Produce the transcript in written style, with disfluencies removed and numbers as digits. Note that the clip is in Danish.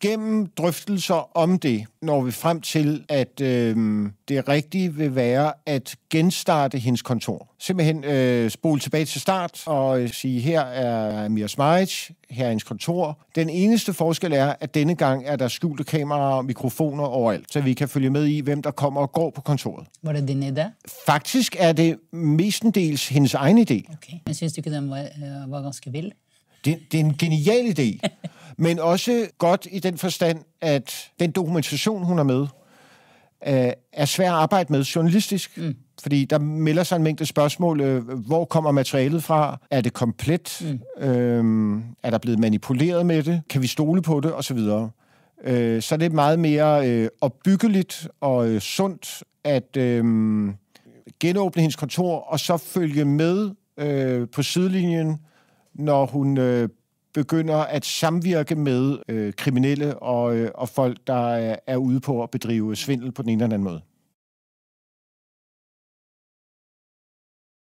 gennem drøftelser om det når vi frem til, at det rigtige vil være at genstarte hendes kontor. Simpelthen spole tilbage til start og sige, her er Amir Smajic, her er hendes kontor. Den eneste forskel er, at denne gang er der skjulte kameraer og mikrofoner overalt, så vi kan følge med i, hvem der kommer og går på kontoret. Var det din idé? Faktisk er det mestendels hendes egen idé. Okay. Men synes du ikke, den var ganske vild? Det er en genial idé, men også godt i den forstand, at den dokumentation, hun har med, er svær at arbejde med journalistisk. Fordi der melder sig en mængde spørgsmål. Hvor kommer materialet fra? Er det komplet? Er der blevet manipuleret med det? Kan vi stole på det? Og så videre. Så det er meget mere opbyggeligt og sundt at genåbne hendes kontor, og så følge med på sidelinjen, når hun begynder at samvirke med kriminelle og folk, der er ude på at bedrive svindel på den ene eller anden måde.